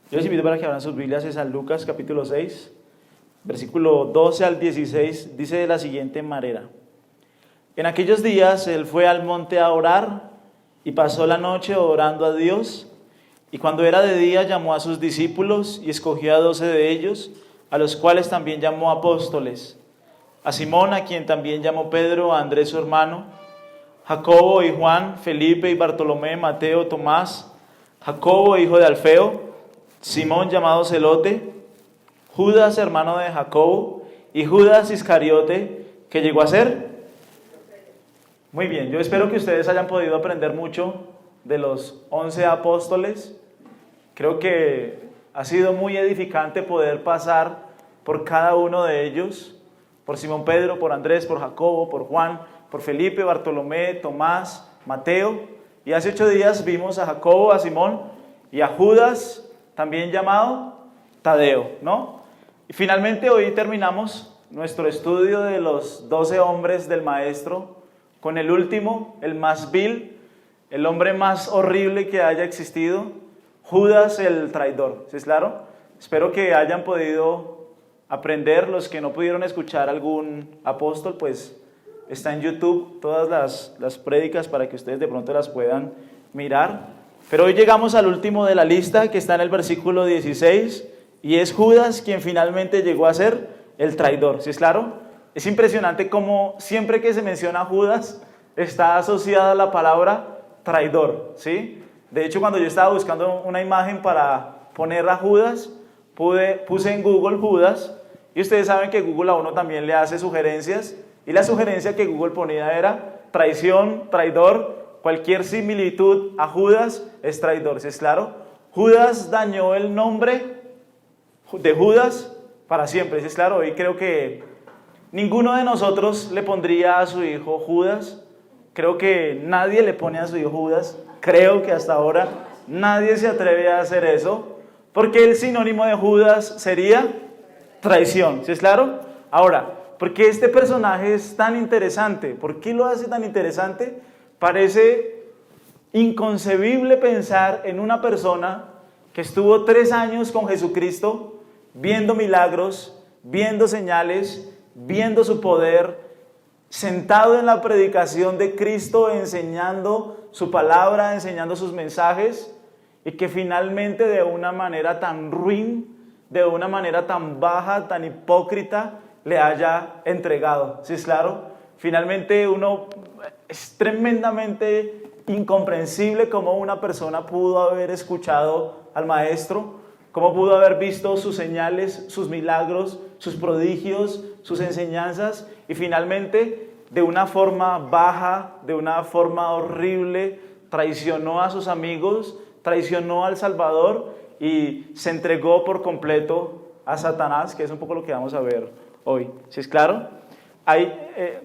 Yo les invito para que abran sus Biblias en San Lucas capítulo 6, versículo 12 al 16, dice de la siguiente manera: En aquellos días él fue al monte a orar y pasó la noche orando a Dios, y cuando era de día llamó a sus discípulos y escogió a 12 de ellos, a los cuales también llamó apóstoles: a Simón, a quien también llamó Pedro, a Andrés su hermano, Jacobo y Juan, Felipe y Bartolomé, Mateo, Tomás, Jacobo hijo de Alfeo, Simón llamado Celote, Judas hermano de Jacobo y Judas Iscariote, que llegó a ser. Muy bien, yo espero que ustedes hayan podido aprender mucho de los 11 apóstoles. Creo que ha sido muy edificante poder pasar por cada uno de ellos, por Simón Pedro, por Andrés, por Jacobo, por Juan, por Felipe, Bartolomé, Tomás, Mateo. Y hace 8 días vimos a Jacobo, a Simón y a Judas, también llamado Tadeo, ¿no? Y finalmente hoy terminamos nuestro estudio de los 12 hombres del Maestro con el último, el más vil, el hombre más horrible que haya existido, Judas el traidor. ¿Sí es claro? Espero que hayan podido aprender. Los que no pudieron escuchar algún apóstol, pues está en YouTube todas las prédicas para que ustedes de pronto las puedan mirar. Pero hoy llegamos al último de la lista, que está en el versículo 16, y es Judas quien finalmente llegó a ser el traidor. ¿Sí es claro? Es impresionante cómo siempre que se menciona a Judas está asociada la palabra traidor, ¿sí? De hecho, cuando yo estaba buscando una imagen para poner a Judas, puse en Google Judas, y ustedes saben que Google a uno también le hace sugerencias, y la sugerencia que Google ponía era traición, traidor. Cualquier similitud a Judas es traidor. ¿Sí es claro? Judas dañó el nombre de Judas para siempre. ¿Sí es claro? Y creo que ninguno de nosotros le pondría a su hijo Judas. Creo que nadie le pone a su hijo Judas. Creo que hasta ahora nadie se atreve a hacer eso, porque el sinónimo de Judas sería traición. ¿Sí es claro? Ahora, ¿por qué este personaje es tan interesante? ¿Por qué lo hace tan interesante? Parece inconcebible pensar en una persona que estuvo 3 años con Jesucristo, viendo milagros, viendo señales, viendo su poder, sentado en la predicación de Cristo, enseñando su palabra, enseñando sus mensajes, y que finalmente de una manera tan ruin, de una manera tan baja, tan hipócrita, le haya entregado. ¿Sí es claro? Finalmente es tremendamente incomprensible cómo una persona pudo haber escuchado al Maestro, cómo pudo haber visto sus señales, sus milagros, sus prodigios, sus enseñanzas, y finalmente de una forma baja, de una forma horrible, traicionó a sus amigos, traicionó al Salvador y se entregó por completo a Satanás, que es un poco lo que vamos a ver hoy. ¿Sí es claro?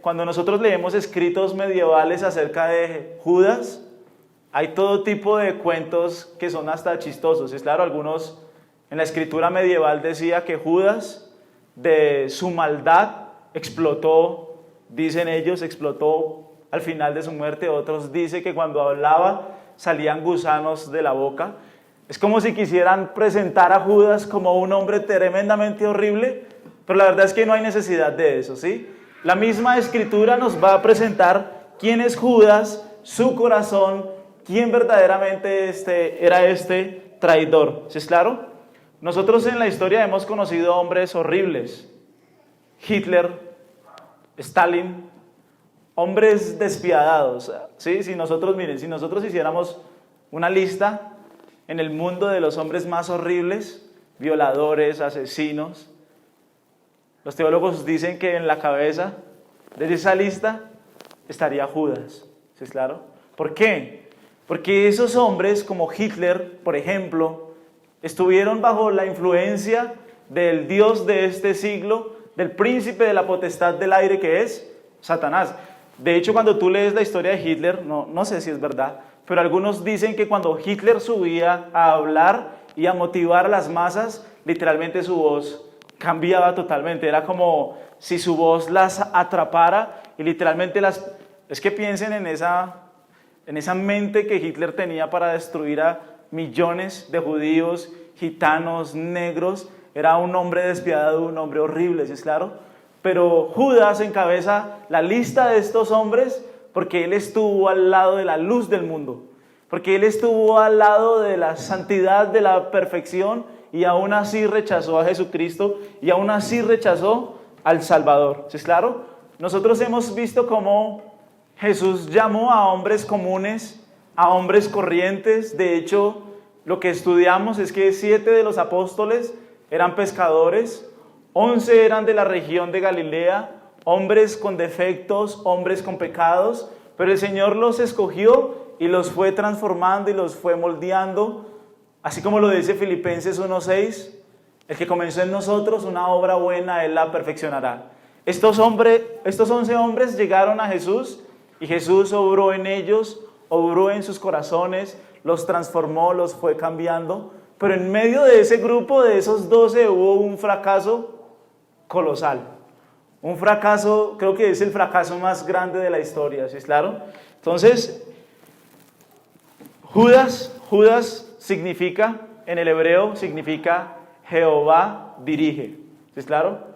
Cuando nosotros leemos escritos medievales acerca de Judas, hay todo tipo de cuentos que son hasta chistosos. Es claro, algunos en la escritura medieval decía que Judas, de su maldad, explotó, dicen ellos, explotó al final de su muerte. Otros dicen que cuando hablaba salían gusanos de la boca. Es como si quisieran presentar a Judas como un hombre tremendamente horrible, pero la verdad es que no hay necesidad de eso, ¿sí? La misma escritura nos va a presentar quién es Judas, su corazón, quién verdaderamente era este traidor. ¿Sí es claro? Nosotros en la historia hemos conocido hombres horribles: Hitler, Stalin, hombres despiadados, ¿sí? Si nosotros hiciéramos una lista en el mundo de los hombres más horribles, violadores, asesinos, los teólogos dicen que en la cabeza de esa lista estaría Judas. ¿Sí es claro? ¿Por qué? Porque esos hombres como Hitler, por ejemplo, estuvieron bajo la influencia del Dios de este siglo, del príncipe de la potestad del aire, que es Satanás. De hecho, cuando tú lees la historia de Hitler, no sé si es verdad, pero algunos dicen que cuando Hitler subía a hablar y a motivar a las masas, literalmente su voz cambiaba totalmente. Era como si su voz las atrapara y literalmente es que piensen en esa mente que Hitler tenía para destruir a millones de judíos gitanos, negros. Era un hombre despiadado, un hombre horrible, ¿sí es claro? Pero Judas encabeza la lista de estos hombres porque él estuvo al lado de la luz del mundo, porque él estuvo al lado de la santidad, de la perfección, y aún así rechazó a Jesucristo y aún así rechazó al Salvador. ¿Sí es claro? Nosotros hemos visto cómo Jesús llamó a hombres comunes, a hombres corrientes. De hecho, lo que estudiamos es que 7 de los apóstoles eran pescadores, 11 eran de la región de Galilea, hombres con defectos, hombres con pecados, pero el Señor los escogió y los fue transformando y los fue moldeando, así como lo dice Filipenses 1:6, el que comenzó en nosotros una obra buena, Él la perfeccionará. Estos 11 hombres llegaron a Jesús y Jesús obró en ellos, obró en sus corazones, los transformó, los fue cambiando, pero en medio de ese grupo, de esos 12, hubo un fracaso colosal. Un fracaso, creo que es el fracaso más grande de la historia, ¿sí es claro? Entonces, Judas significa, en el hebreo, significa Jehová dirige, ¿sí es claro?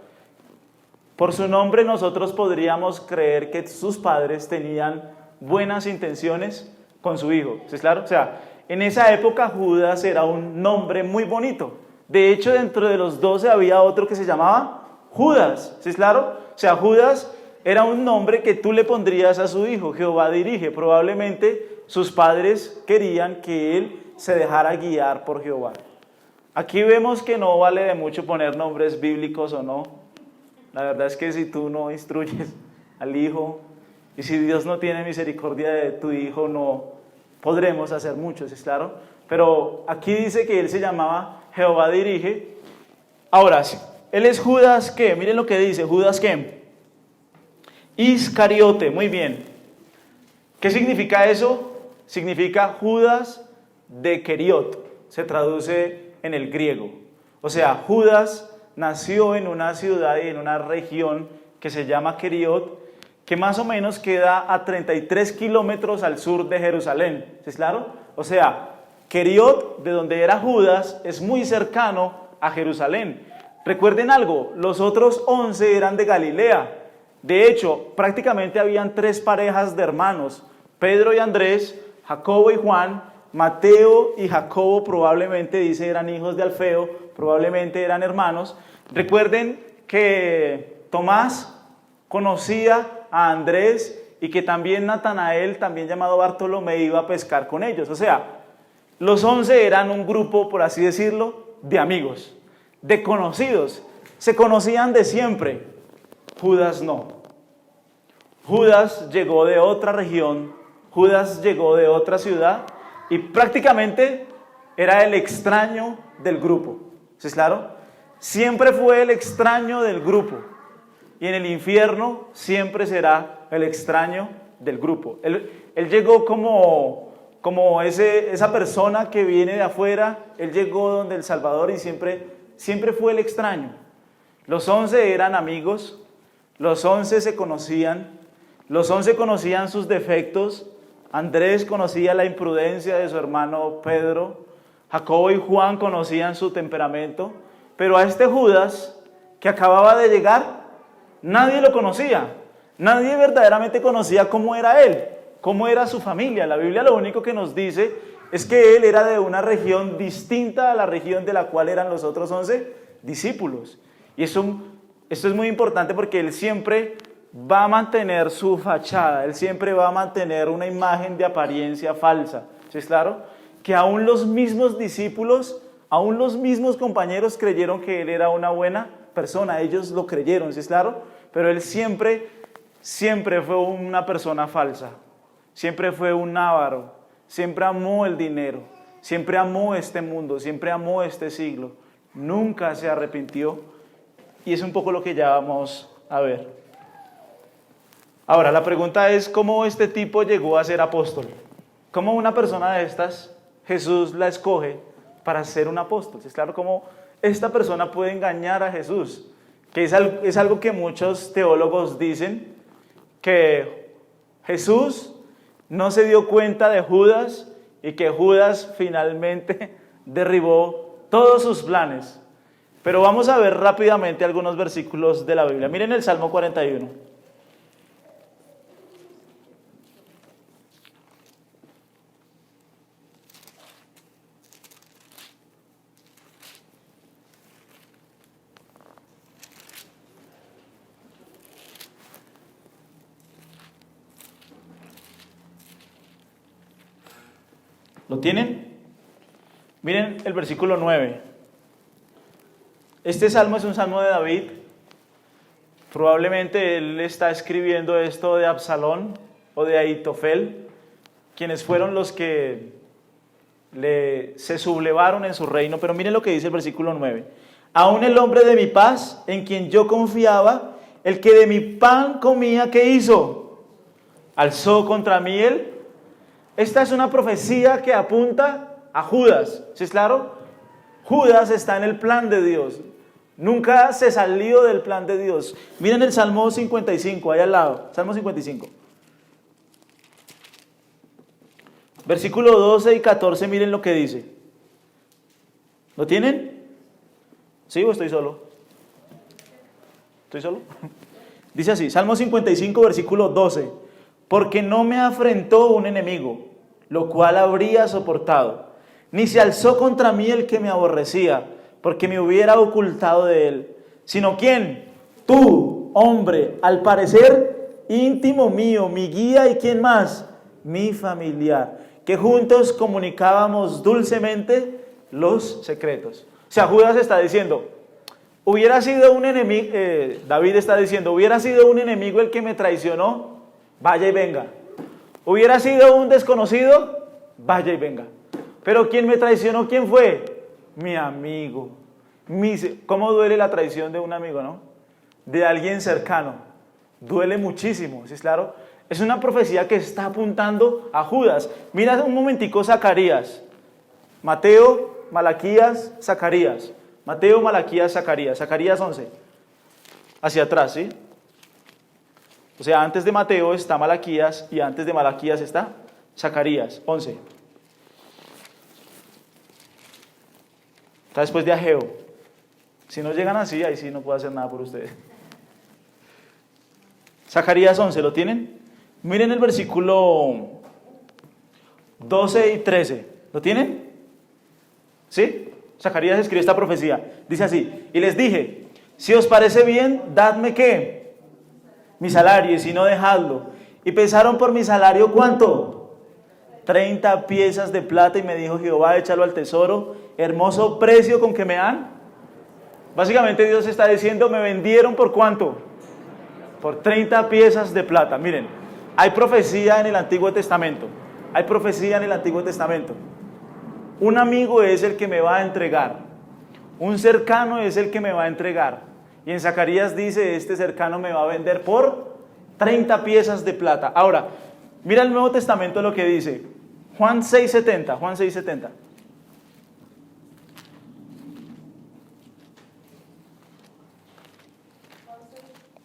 Por su nombre nosotros podríamos creer que sus padres tenían buenas intenciones con su hijo, ¿sí es claro? O sea, en esa época Judas era un nombre muy bonito. De hecho, dentro de los 12 había otro que se llamaba Judas, ¿sí es claro? O sea, Judas era un nombre que tú le pondrías a su hijo, Jehová dirige. Probablemente sus padres querían que él se dejara guiar por Jehová. Aquí vemos que no vale de mucho poner nombres bíblicos o no. La verdad es que si tú no instruyes al hijo y si Dios no tiene misericordia de tu hijo, no podremos hacer mucho, ¿sí es claro? Pero aquí dice que él se llamaba Jehová dirige. Ahora, él es Judas, ¿qué? Miren lo que dice, Judas, ¿qué? Iscariote, muy bien. ¿Qué significa eso? Significa Judas de Queriot, se traduce en el griego. O sea, Judas nació en una ciudad y en una región que se llama Queriot, que más o menos queda a 33 kilómetros al sur de Jerusalén. ¿Sí es claro? O sea, Queriot, de donde era Judas, es muy cercano a Jerusalén. Recuerden algo, los otros 11 eran de Galilea. De hecho, prácticamente habían 3 parejas de hermanos, Pedro y Andrés, Jacobo y Juan, Mateo y Jacobo probablemente, dice, eran hijos de Alfeo, probablemente eran hermanos. Recuerden que Tomás conocía a Andrés y que también Natanael, también llamado Bartolomé, iba a pescar con ellos. O sea, los 11 eran un grupo, por así decirlo, de amigos, de conocidos. Se conocían de siempre. Judas no. Judas llegó de otra región, Judas llegó de otra ciudad y prácticamente era el extraño del grupo. ¿Sí es claro? Siempre fue el extraño del grupo y en el infierno siempre será el extraño del grupo. Él llegó como esa persona que viene de afuera, él llegó donde el Salvador y siempre fue el extraño. Los 11 eran amigos, los 11 se conocían, los 11 conocían sus defectos. Andrés conocía la imprudencia de su hermano Pedro, Jacobo y Juan conocían su temperamento, pero a este Judas que acababa de llegar, nadie lo conocía, nadie verdaderamente conocía cómo era él, cómo era su familia. La Biblia lo único que nos dice es que él era de una región distinta a la región de la cual eran los otros 11 discípulos. Y esto es muy importante porque él siempre va a mantener su fachada, él siempre va a mantener una imagen de apariencia falsa. ¿Sí es claro? Que aún los mismos discípulos, aún los mismos compañeros creyeron que él era una buena persona, ellos lo creyeron, ¿sí es claro? Pero él siempre fue una persona falsa, siempre fue un avaro, siempre amó el dinero, siempre amó este mundo, siempre amó este siglo, nunca se arrepintió y es un poco lo que ya vamos a ver. Ahora, la pregunta es, ¿cómo este tipo llegó a ser apóstol? ¿Cómo una persona de estas, Jesús la escoge para ser un apóstol? Es claro, ¿cómo esta persona puede engañar a Jesús? Que es algo que muchos teólogos dicen, que Jesús no se dio cuenta de Judas y que Judas finalmente derribó todos sus planes. Pero vamos a ver rápidamente algunos versículos de la Biblia. Miren el Salmo 41. ¿Lo tienen? Miren el versículo 9. Este salmo es un salmo de David. Probablemente él está escribiendo esto de Absalón o de Ahitofel, quienes fueron los que se sublevaron en su reino. Pero miren lo que dice el versículo 9. Aún el hombre de mi paz, en quien yo confiaba, el que de mi pan comía, ¿qué hizo? Alzó contra mí él. Esta es una profecía que apunta a Judas, ¿sí es claro? Judas está en el plan de Dios, nunca se salió del plan de Dios. Miren el Salmo 55, ahí al lado, Salmo 55. Versículo 12 y 14, miren lo que dice. ¿Lo tienen? ¿Sí o estoy solo? ¿Estoy solo? Dice así, Salmo 55, versículo 12. Porque no me afrentó un enemigo, lo cual habría soportado, ni se alzó contra mí el que me aborrecía, porque me hubiera ocultado de él. Sino ¿quién? Tú, hombre, al parecer íntimo mío, mi guía, y ¿quién más? Mi familiar, que juntos comunicábamos dulcemente los secretos. O sea, Judas está diciendo, hubiera sido un enemigo, David está diciendo, hubiera sido un enemigo el que me traicionó, vaya y venga. Hubiera sido un desconocido, vaya y venga. Pero ¿quién me traicionó? ¿Quién fue? Mi amigo. ¿Cómo duele la traición de un amigo, no? De alguien cercano. Duele muchísimo, ¿sí es claro? Es una profecía que está apuntando a Judas. Mira un momentico Zacarías. Mateo, Malaquías, Zacarías. Mateo, Malaquías, Zacarías. Zacarías 11. Hacia atrás, ¿sí? O sea, antes de Mateo está Malaquías y antes de Malaquías está Zacarías, 11. Está después de Ageo. Si no llegan así, ahí sí no puedo hacer nada por ustedes. Zacarías 11, ¿lo tienen? Miren el versículo 12 y 13. ¿Lo tienen? ¿Sí? Zacarías escribe esta profecía. Dice así, y les dije, si os parece bien, dadme ¿qué? Mi salario, y si no, dejadlo. Y pesaron por mi salario, ¿cuánto? 30 piezas de plata, y me dijo Jehová, échalo al tesoro, hermoso precio con que me dan. Básicamente Dios está diciendo, me vendieron ¿por cuánto? Por 30 piezas de plata. Miren, hay profecía en el Antiguo Testamento. Hay profecía en el Antiguo Testamento. Un amigo es el que me va a entregar. Un cercano es el que me va a entregar. Y en Zacarías dice, este cercano me va a vender por 30 piezas de plata. Ahora, mira el Nuevo Testamento lo que dice. Juan 6:70, Juan 6:70.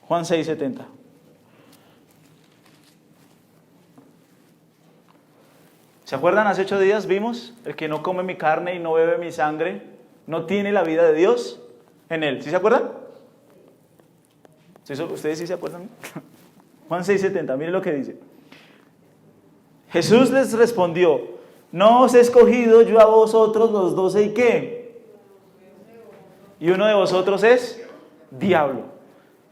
Juan 6:70. ¿Se acuerdan? Hace 8 días vimos, el que no come mi carne y no bebe mi sangre, no tiene la vida de Dios en él. ¿Sí se acuerdan? ¿Ustedes sí se acuerdan? Juan 6:70, miren lo que dice. Jesús les respondió, no os he escogido yo a vosotros los 12 y ¿qué? Y uno de vosotros es diablo.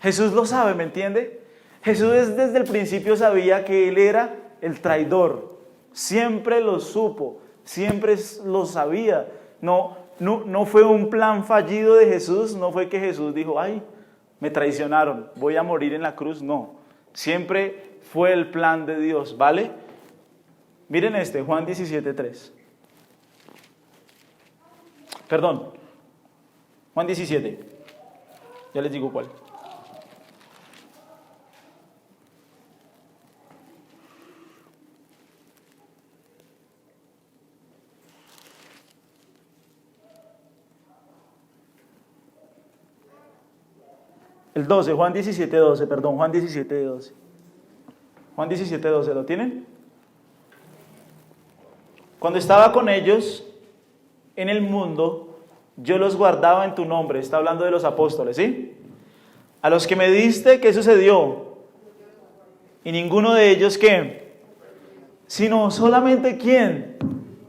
Jesús lo sabe, ¿me entiende? Jesús desde el principio sabía que él era el traidor. Siempre lo supo, siempre lo sabía. No fue un plan fallido de Jesús, no fue que Jesús dijo, ay, me traicionaron, voy a morir en la cruz. No, siempre fue el plan de Dios, ¿vale? Miren Juan 17:3. Perdón, Juan 17. Ya les digo cuál. El 12, Juan 17:12, perdón, Juan 17:12. Juan 17:12, ¿lo tienen? Cuando estaba con ellos en el mundo, yo los guardaba en tu nombre. Está hablando de los apóstoles, ¿sí? A los que me diste, ¿qué sucedió? Y ninguno de ellos, ¿qué? Sino solamente, ¿quién?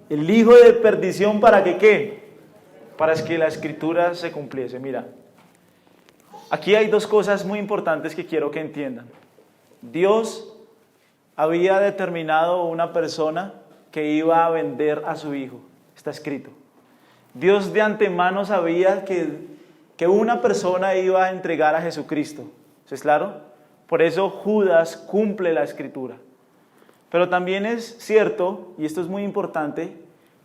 El hijo de perdición, ¿para que qué? Para que la escritura se cumpliese. Mira, aquí hay dos cosas muy importantes que quiero que entiendan. Dios había determinado una persona que iba a vender a su hijo. Está escrito. Dios de antemano sabía que una persona iba a entregar a Jesucristo. ¿Sí es claro? Por eso Judas cumple la escritura. Pero también es cierto, y esto es muy importante,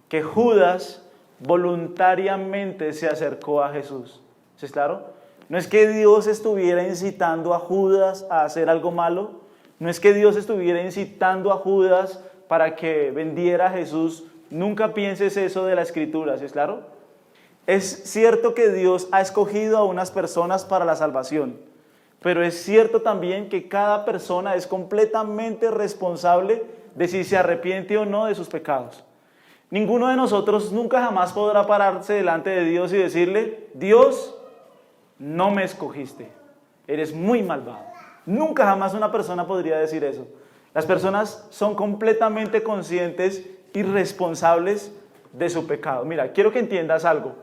que Judas voluntariamente se acercó a Jesús. ¿Sí es claro? No es que Dios estuviera incitando a Judas a hacer algo malo. No es que Dios estuviera incitando a Judas para que vendiera a Jesús. Nunca pienses eso de la escritura, ¿sí es claro? Es cierto que Dios ha escogido a unas personas para la salvación, pero es cierto también que cada persona es completamente responsable de si se arrepiente o no de sus pecados. Ninguno de nosotros nunca jamás podrá pararse delante de Dios y decirle: Dios, no me escogiste, eres muy malvado. Nunca jamás una persona podría decir eso. Las personas son completamente conscientes y responsables de su pecado. Mira, quiero que entiendas algo.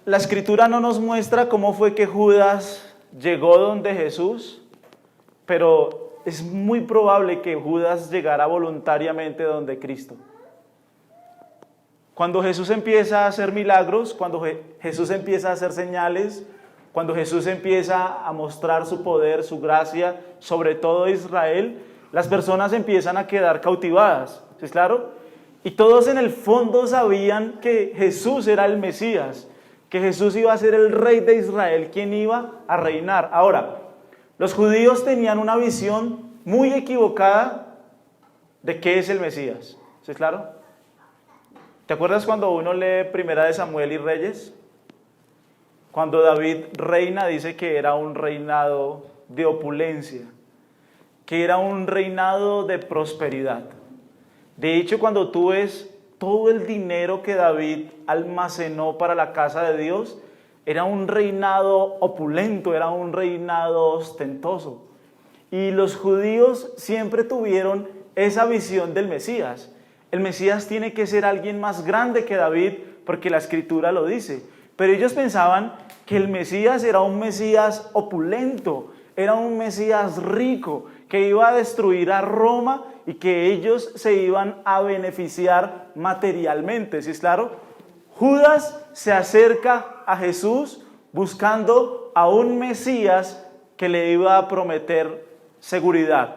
La escritura no nos muestra cómo fue que Judas llegó donde Jesús, pero es muy probable que Judas llegara voluntariamente donde Cristo. Cuando Jesús empieza a hacer milagros, cuando Jesús empieza a hacer señales, cuando Jesús empieza a mostrar su poder, su gracia, sobre todo Israel, las personas empiezan a quedar cautivadas. ¿Sí es claro? Y todos en el fondo sabían que Jesús era el Mesías, que Jesús iba a ser el rey de Israel, quien iba a reinar. Ahora, los judíos tenían una visión muy equivocada de qué es el Mesías. ¿Sí es claro? ¿Te acuerdas cuando uno lee Primera de Samuel y Reyes? Cuando David reina, dice que era un reinado de opulencia, que era un reinado de prosperidad. De hecho, cuando tú ves todo el dinero que David almacenó para la casa de Dios, era un reinado opulento, era un reinado ostentoso. Y los judíos siempre tuvieron esa visión del Mesías. El Mesías tiene que ser alguien más grande que David, porque la Escritura lo dice. Pero ellos pensaban que el Mesías era un Mesías opulento, era un Mesías rico, que iba a destruir a Roma y que ellos se iban a beneficiar materialmente. ¿Sí es claro? Judas se acerca a Jesús buscando a un Mesías que le iba a prometer seguridad,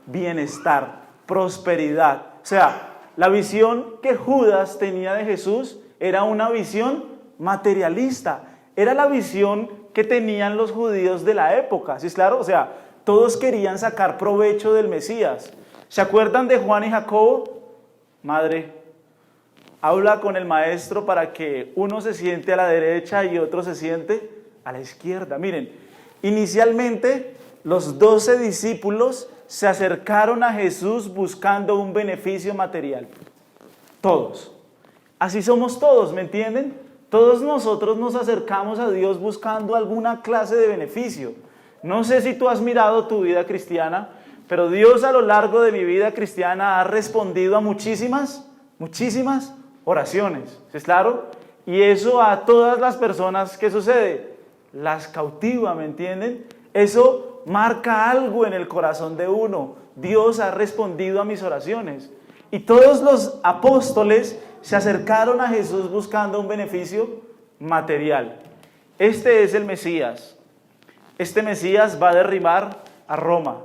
bienestar, prosperidad. O sea, la visión que Judas tenía de Jesús era una visión materialista. Era la visión que tenían los judíos de la época. ¿Sí es claro? O sea, todos querían sacar provecho del Mesías. ¿Se acuerdan de Juan y Jacobo? Madre, habla con el maestro para que uno se siente a la derecha y otro se siente a la izquierda. Miren, inicialmente los 12 discípulos se acercaron a Jesús buscando un beneficio material. Todos. Así somos todos, ¿me entienden? Todos nosotros nos acercamos a Dios buscando alguna clase de beneficio. No sé si tú has mirado tu vida cristiana, pero Dios a lo largo de mi vida cristiana ha respondido a muchísimas oraciones. ¿Sí es claro? Y eso a todas las personas, ¿qué sucede? Las cautiva, ¿me entienden? Eso marca algo en el corazón de uno. Dios ha respondido a mis oraciones. Y todos los apóstoles se acercaron a Jesús buscando un beneficio material. Este es el Mesías. Este Mesías va a derribar a Roma.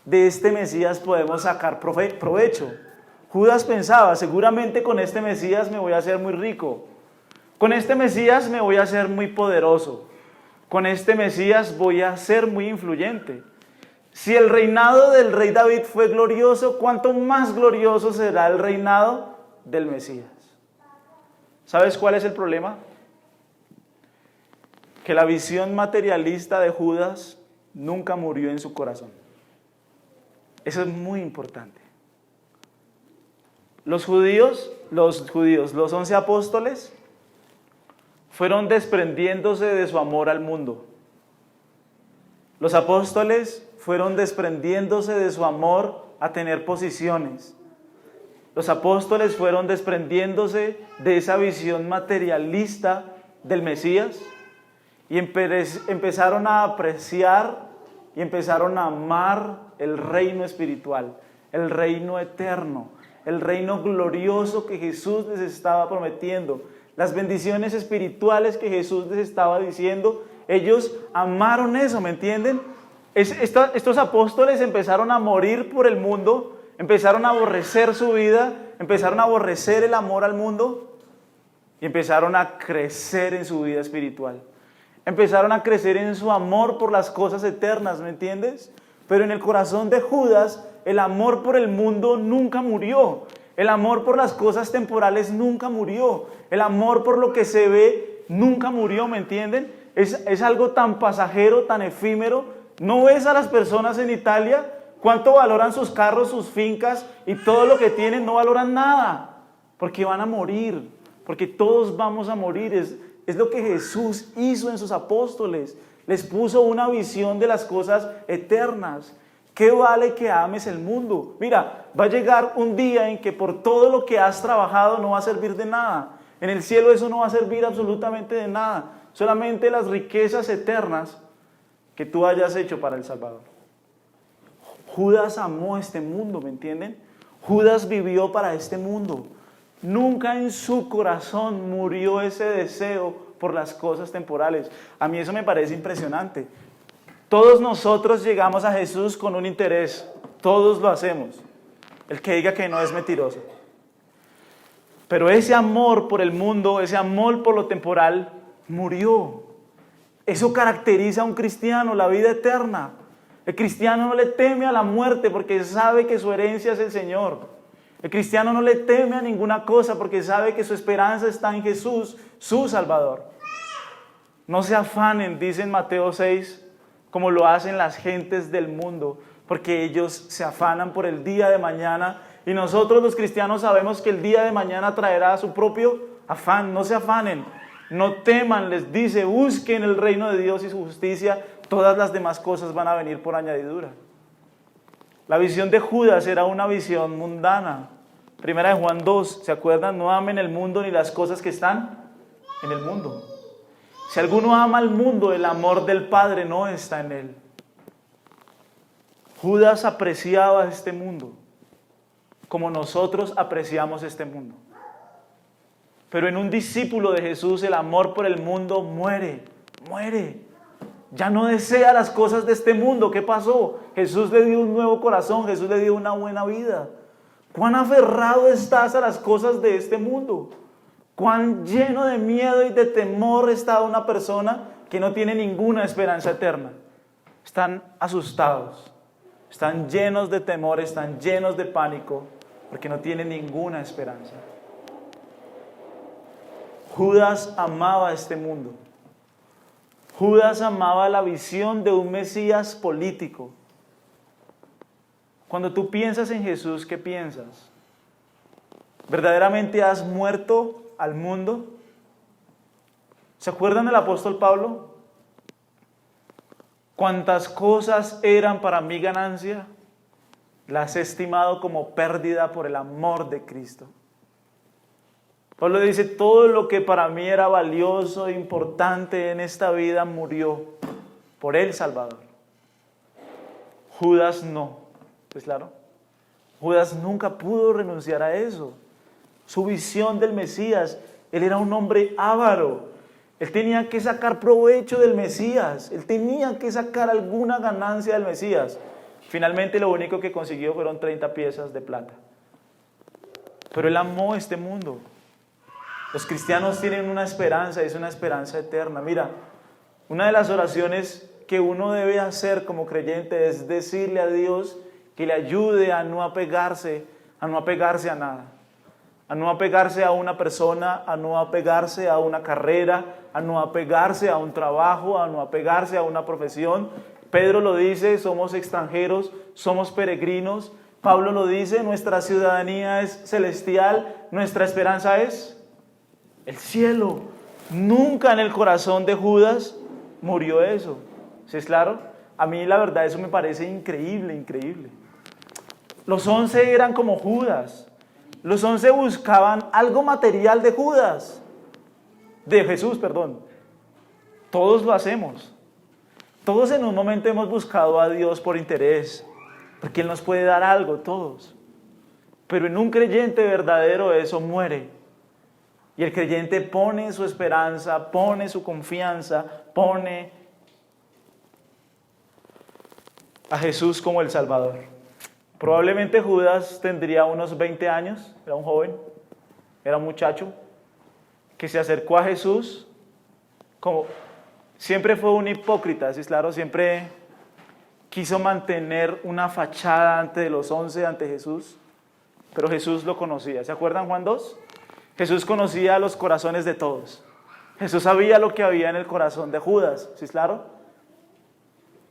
De este Mesías podemos sacar provecho. Judas pensaba, seguramente con este Mesías me voy a hacer muy rico. Con este Mesías me voy a hacer muy poderoso. Con este Mesías voy a ser muy influyente. Si el reinado del rey David fue glorioso, ¿cuánto más glorioso será el reinado del Mesías? ¿Sabes cuál es el problema? Que la visión materialista de Judas nunca murió en su corazón. Eso es muy importante. Los 11 apóstoles, fueron desprendiéndose de su amor al mundo. Los apóstoles fueron desprendiéndose de su amor a tener posiciones. Los apóstoles fueron desprendiéndose de esa visión materialista del Mesías y empezaron a apreciar y empezaron a amar el reino espiritual, el reino eterno, el reino glorioso que Jesús les estaba prometiendo, las bendiciones espirituales que Jesús les estaba diciendo. Ellos amaron eso, ¿me entienden? Estos apóstoles empezaron a morir por el mundo, empezaron a aborrecer su vida, empezaron a aborrecer el amor al mundo y empezaron a crecer en su vida espiritual. Empezaron a crecer en su amor por las cosas eternas, ¿me entiendes? Pero en el corazón de Judas, el amor por el mundo nunca murió. El amor por las cosas temporales nunca murió. El amor por lo que se ve nunca murió, ¿me entienden? Es algo tan pasajero, tan efímero. ¿No ves a las personas en Italia? ¿Cuánto valoran sus carros, sus fincas y todo lo que tienen? No valoran nada, porque van a morir, porque todos vamos a morir. Es lo que Jesús hizo en sus apóstoles. Les puso una visión de las cosas eternas. ¿Qué vale que ames el mundo? Mira, va a llegar un día en que por todo lo que has trabajado no va a servir de nada. En el cielo eso no va a servir absolutamente de nada. Solamente las riquezas eternas que tú hayas hecho para el Salvador. Judas amó este mundo, ¿me entienden? Judas vivió para este mundo. Nunca en su corazón murió ese deseo por las cosas temporales. A mí eso me parece impresionante. Todos nosotros llegamos a Jesús con un interés. Todos lo hacemos. El que diga que no es mentiroso. Pero ese amor por el mundo, ese amor por lo temporal, murió. Eso caracteriza a un cristiano, la vida eterna. El cristiano no le teme a la muerte porque sabe que su herencia es el Señor. El cristiano no le teme a ninguna cosa porque sabe que su esperanza está en Jesús, su Salvador. No se afanen, dice en Mateo 6, como lo hacen las gentes del mundo, porque ellos se afanan por el día de mañana y nosotros los cristianos sabemos que el día de mañana traerá su propio afán. No se afanen, no teman, les dice, busquen el reino de Dios y su justicia, todas las demás cosas van a venir por añadidura. La visión de Judas era una visión mundana. Primera de Juan 2, ¿se acuerdan? No amen el mundo ni las cosas que están en el mundo. Si alguno ama al mundo, el amor del Padre no está en él. Judas apreciaba este mundo como nosotros apreciamos este mundo. Pero en un discípulo de Jesús el amor por el mundo muere. Ya no desea las cosas de este mundo. ¿Qué pasó? Jesús le dio un nuevo corazón, Jesús le dio una buena vida. ¿Cuán aferrado estás a las cosas de este mundo? ¿Cuán lleno de miedo y de temor está una persona que no tiene ninguna esperanza eterna? Están asustados, están llenos de temor, están llenos de pánico, porque no tienen ninguna esperanza. Judas amaba este mundo. Judas amaba la visión de un Mesías político. Cuando tú piensas en Jesús, ¿qué piensas? ¿Verdaderamente has muerto al mundo? ¿Se acuerdan del apóstol Pablo? Cuantas cosas eran para mí ganancia, las he estimado como pérdida por el amor de Cristo. Pablo dice, todo lo que para mí era valioso e importante en esta vida murió por el Salvador. Judas no, pues claro, Judas nunca pudo renunciar a eso. Su visión del Mesías, él era un hombre avaro. Él tenía que sacar provecho del Mesías, él tenía que sacar alguna ganancia del Mesías. Finalmente lo único que consiguió fueron 30 piezas de plata. Pero él amó este mundo. Los cristianos tienen una esperanza, es una esperanza eterna. Mira, una de las oraciones que uno debe hacer como creyente es decirle a Dios que le ayude a no apegarse a nada. A no apegarse a una persona, a no apegarse a una carrera, a no apegarse a un trabajo, a no apegarse a una profesión. Pedro lo dice, somos extranjeros, somos peregrinos. Pablo lo dice, nuestra ciudadanía es celestial, nuestra esperanza es el cielo. Nunca en el corazón de Judas murió eso. ¿Sí es claro? A mí la verdad eso me parece increíble, increíble. Los 11 eran como Judas. Los 11 buscaban algo material de Judas. De Jesús, perdón. Todos lo hacemos. Todos en un momento hemos buscado a Dios por interés. Porque Él nos puede dar algo, todos. Pero en un creyente verdadero eso muere. Y el creyente pone su esperanza, pone su confianza, pone a Jesús como el Salvador. Probablemente Judas tendría unos 20 años, era un joven, era un muchacho, que se acercó a Jesús, como siempre fue un hipócrita, ¿sí? Claro, siempre quiso mantener una fachada ante los 11, ante Jesús, pero Jesús lo conocía. ¿Se acuerdan Juan 2? Jesús conocía los corazones de todos. Jesús sabía lo que había en el corazón de Judas, ¿sí? Claro.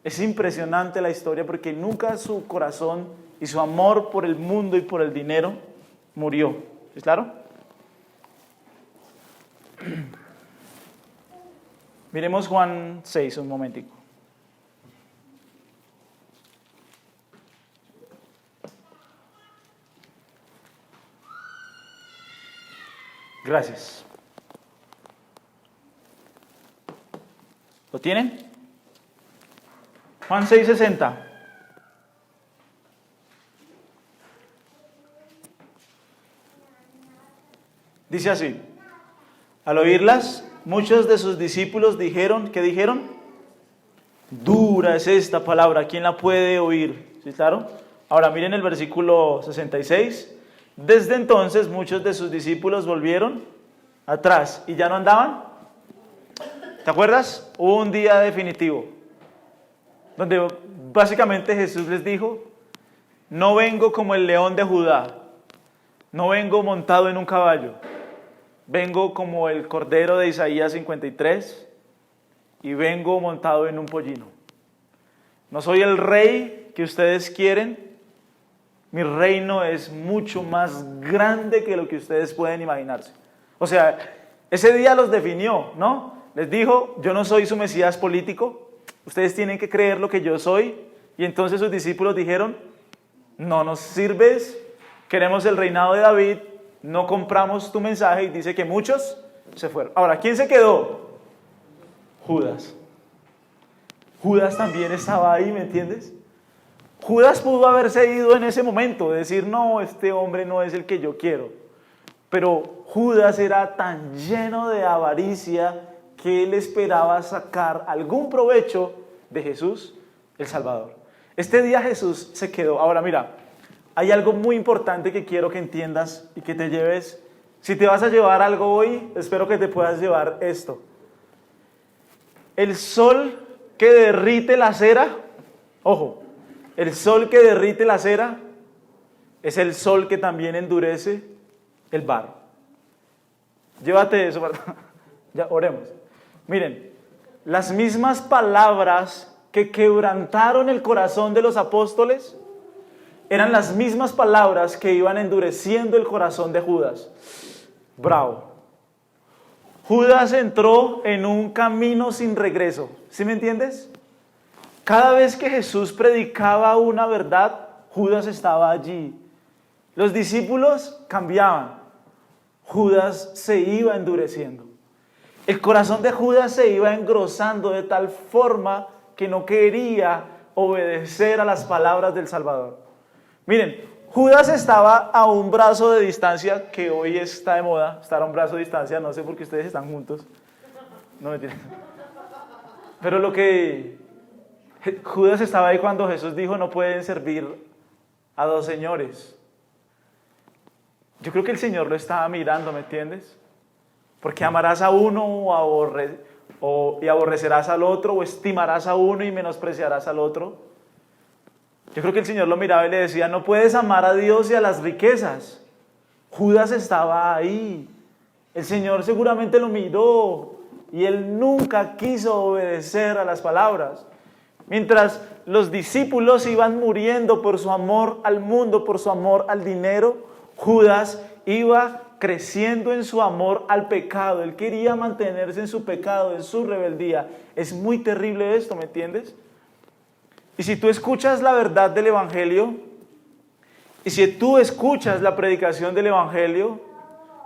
Es impresionante la historia porque nunca su corazón y su amor por el mundo y por el dinero murió. ¿Sí? ¿Claro? Miremos Juan 6 un momentico. Gracias. ¿Lo tienen? Juan 6:60. Dice así: al oírlas, muchos de sus discípulos dijeron, ¿qué dijeron? Dura es esta palabra, ¿quién la puede oír? ¿Sí, claro? Ahora miren el versículo 66. Desde entonces muchos de sus discípulos volvieron atrás y ya no andaban. ¿Te acuerdas? Hubo un día definitivo donde básicamente Jesús les dijo: no vengo como el león de Judá, no vengo montado en un caballo, vengo como el cordero de Isaías 53 y vengo montado en un pollino. No soy el rey que ustedes quieren, mi reino es mucho más grande que lo que ustedes pueden imaginarse. O sea, ese día los definió, ¿no? Les dijo: yo no soy su Mesías político, ustedes tienen que creer lo que yo soy. Y entonces sus discípulos dijeron: no nos sirves, queremos el reinado de David, no compramos tu mensaje. Y dice que muchos se fueron. Ahora, ¿quién se quedó? Judas. Judas también estaba ahí, ¿me entiendes? Judas pudo haberse ido en ese momento, decir: no, este hombre no es el que yo quiero. Pero Judas era tan lleno de avaricia que él esperaba sacar algún provecho de Jesús, el Salvador. Este día Jesús se quedó. Ahora mira, hay algo muy importante que quiero que entiendas y que te lleves. Si te vas a llevar algo hoy, espero que te puedas llevar esto. El sol que derrite la cera, ojo, el sol que derrite la cera es el sol que también endurece el barro. Llévate eso, ¿verdad? Ya, oremos. Miren, las mismas palabras que quebrantaron el corazón de los apóstoles eran las mismas palabras que iban endureciendo el corazón de Judas. Bravo. Judas entró en un camino sin regreso. ¿Sí me entiendes? Cada vez que Jesús predicaba una verdad, Judas estaba allí. Los discípulos cambiaban. Judas se iba endureciendo. El corazón de Judas se iba engrosando de tal forma que no quería obedecer a las palabras del Salvador. Miren, Judas estaba a un brazo de distancia, que hoy está de moda, estar a un brazo de distancia, no sé por qué ustedes están juntos. No me tienen. Pero lo que Judas estaba ahí cuando Jesús dijo: no pueden servir a dos señores. Yo creo que el Señor lo estaba mirando, ¿me entiendes? Porque amarás a uno y aborrecerás al otro, o estimarás a uno y menospreciarás al otro. Yo creo que el Señor lo miraba y le decía: no puedes amar a Dios y a las riquezas. Judas estaba ahí. El Señor seguramente lo miró y él nunca quiso obedecer a las palabras. Mientras los discípulos iban muriendo por su amor al mundo, por su amor al dinero, Judas iba creciendo en su amor al pecado. Él quería mantenerse en su pecado, en su rebeldía. Es muy terrible esto, ¿me entiendes? Y si tú escuchas la verdad del Evangelio, y si tú escuchas la predicación del Evangelio,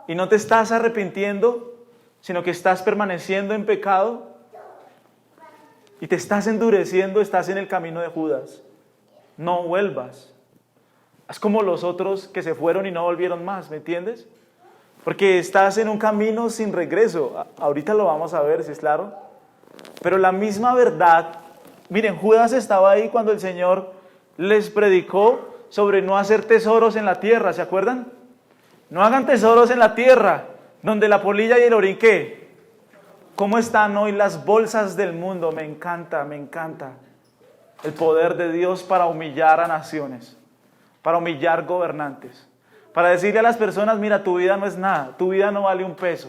y no te estás arrepintiendo, sino que estás permaneciendo en pecado, y te estás endureciendo, estás en el camino de Judas. No vuelvas. Haz como los otros que se fueron y no volvieron más, ¿me entiendes? Porque estás en un camino sin regreso. Ahorita lo vamos a ver, si es claro. Pero la misma verdad, miren, Judas estaba ahí cuando el Señor les predicó sobre no hacer tesoros en la tierra, ¿se acuerdan? No hagan tesoros en la tierra, donde la polilla y el orín, ¿qué? ¿Cómo están hoy las bolsas del mundo? Me encanta, me encanta. El poder de Dios para humillar a naciones, para humillar gobernantes, para decirle a las personas, mira, tu vida no es nada, tu vida no vale un peso.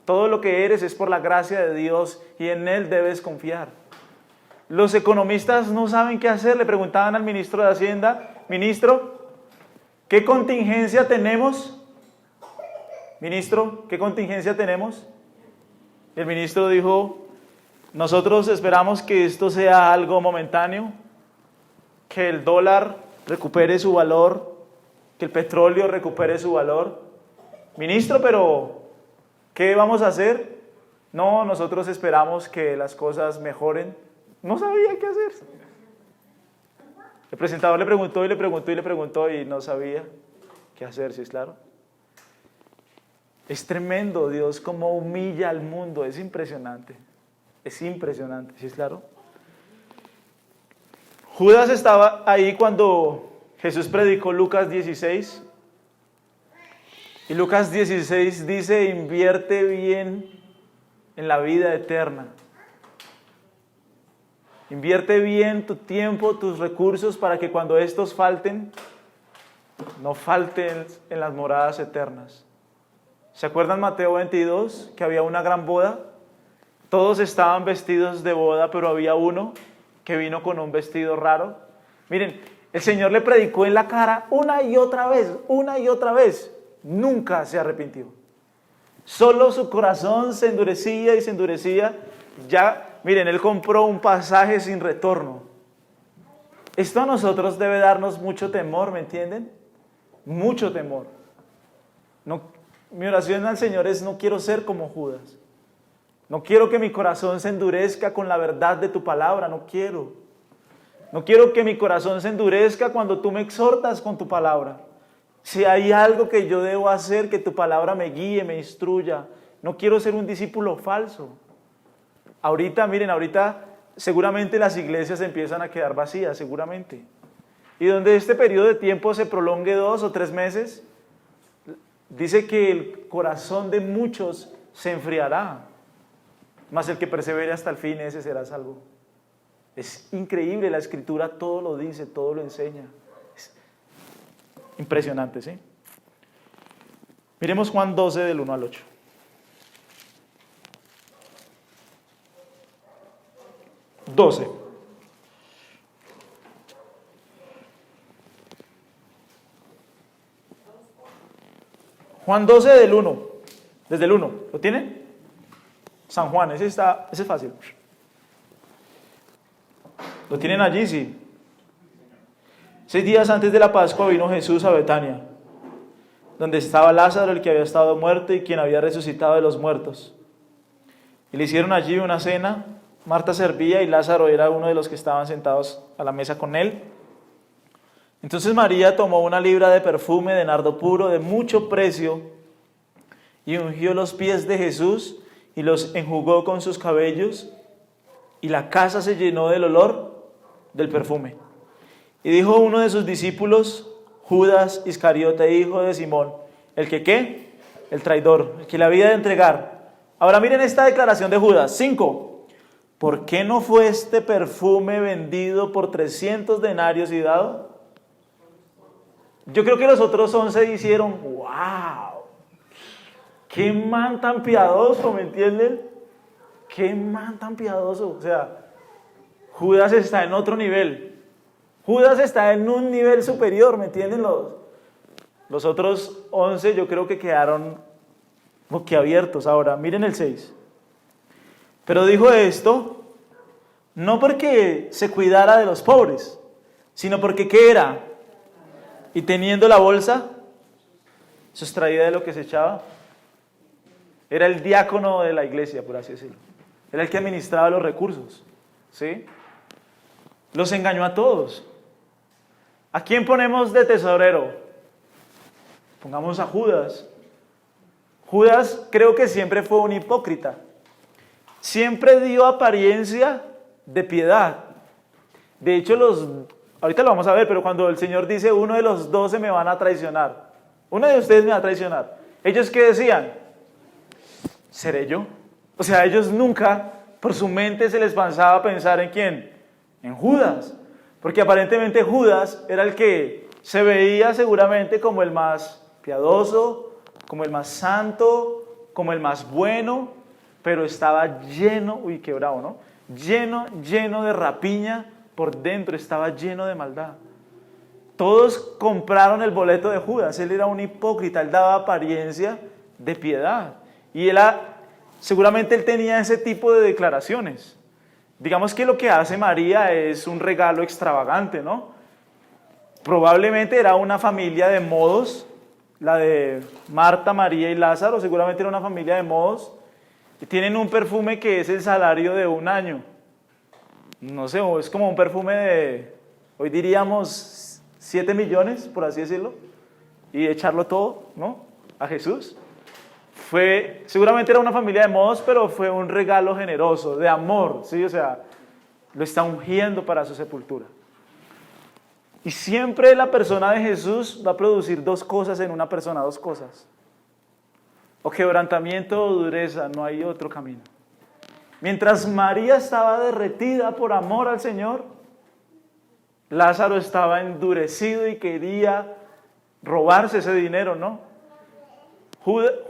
Todo lo que eres es por la gracia de Dios y en Él debes confiar. Los economistas no saben qué hacer, le preguntaban al ministro de Hacienda, ministro, ¿qué contingencia tenemos? Ministro, ¿qué contingencia tenemos? El ministro dijo, nosotros esperamos que esto sea algo momentáneo, que el dólar recupere su valor, que el petróleo recupere su valor. Ministro, pero ¿qué vamos a hacer? No, nosotros esperamos que las cosas mejoren. No sabía qué hacer. El presentador le preguntó y le preguntó y le preguntó y no sabía qué hacer, ¿sí es claro? Es tremendo Dios cómo humilla al mundo, es impresionante, ¿sí es claro? Judas estaba ahí cuando Jesús predicó Lucas 16, y Lucas 16 dice, invierte bien en la vida eterna. Invierte bien tu tiempo, tus recursos, para que cuando estos falten, no falten en las moradas eternas. ¿Se acuerdan Mateo 22? Que había una gran boda. Todos estaban vestidos de boda, pero había uno que vino con un vestido raro. Miren, el Señor le predicó en la cara una y otra vez. Nunca se arrepintió. Solo su corazón se endurecía y se endurecía. Ya, miren, él compró un pasaje sin retorno. Esto a nosotros debe darnos mucho temor, ¿me entienden? Mucho temor. Mi oración al Señor es, no quiero ser como Judas. No quiero que mi corazón se endurezca con la verdad de tu palabra, no quiero. No quiero que mi corazón se endurezca cuando tú me exhortas con tu palabra. Si hay algo que yo debo hacer, que tu palabra me guíe, me instruya. No quiero ser un discípulo falso. Ahorita seguramente las iglesias empiezan a quedar vacías, seguramente. Y donde este periodo de tiempo se prolongue 2 o 3 meses, dice que el corazón de muchos se enfriará, mas el que persevere hasta el fin, ese será salvo. Es increíble, la Escritura todo lo dice, todo lo enseña. Es impresionante, ¿sí? Miremos Juan 12 del 1 al 8. Juan 12 del 1, desde el 1, ¿lo tienen? San Juan, ese es fácil. ¿Lo tienen allí? Sí. 6 días antes de la Pascua vino Jesús a Betania, donde estaba Lázaro, el que había estado muerto y quien había resucitado de los muertos. Y le hicieron allí una cena. Marta servía y Lázaro era uno de los que estaban sentados a la mesa con él. Entonces María tomó una libra de perfume de nardo puro de mucho precio y ungió los pies de Jesús y los enjugó con sus cabellos, y la casa se llenó del olor del perfume. Y dijo uno de sus discípulos, Judas Iscariote, hijo de Simón, el que ¿qué? El traidor, el que le había de entregar. Ahora miren esta declaración de Judas. 5. ¿Por qué no fue este perfume vendido por 300 denarios y dado? Yo creo que los otros 11 dijeron, wow, qué man tan piadoso, ¿me entienden? Qué man tan piadoso. O sea, Judas está en otro nivel. Judas está en un nivel superior, ¿me entienden? Los otros 11 yo creo que quedaron boquiabiertos. Ahora, miren el 6. Pero dijo esto, no porque se cuidara de los pobres, sino porque ¿qué era? Y teniendo la bolsa, sustraída de lo que se echaba, era el diácono de la iglesia, por así decirlo. Era el que administraba los recursos, ¿sí? Los engañó a todos. ¿A quién ponemos de tesorero? Pongamos a Judas. Judas creo que siempre fue un hipócrita. Siempre dio apariencia de piedad. De hecho, ahorita lo vamos a ver, pero cuando el Señor dice, uno de los 12 me van a traicionar, uno de ustedes me va a traicionar, ¿ellos qué decían? ¿Seré yo? O sea, ellos nunca, por su mente se les pasaba a pensar ¿en quién? En Judas. Porque aparentemente Judas era el que se veía seguramente como el más piadoso, como el más santo, como el más bueno, pero estaba lleno, uy, qué bravo, ¿no? Lleno de rapiña por dentro, estaba lleno de maldad. Todos compraron el boleto de Judas, él era un hipócrita, él daba apariencia de piedad. Y seguramente él tenía ese tipo de declaraciones. Digamos que lo que hace María es un regalo extravagante, ¿no? Probablemente era una familia de modos, la de Marta, María y Lázaro, seguramente era una familia de modos, y tienen un perfume que es el salario de un año. No sé, es como un perfume de, hoy diríamos, 7 millones, por así decirlo, y echarlo todo, ¿no? A Jesús. Seguramente era una familia de modos, pero fue un regalo generoso, de amor, ¿sí? O sea, lo está ungiendo para su sepultura. Y siempre la persona de Jesús va a producir dos cosas en una persona, dos cosas. O quebrantamiento o dureza, no hay otro camino. Mientras María estaba derretida por amor al Señor, Lázaro estaba endurecido y quería robarse ese dinero, ¿no?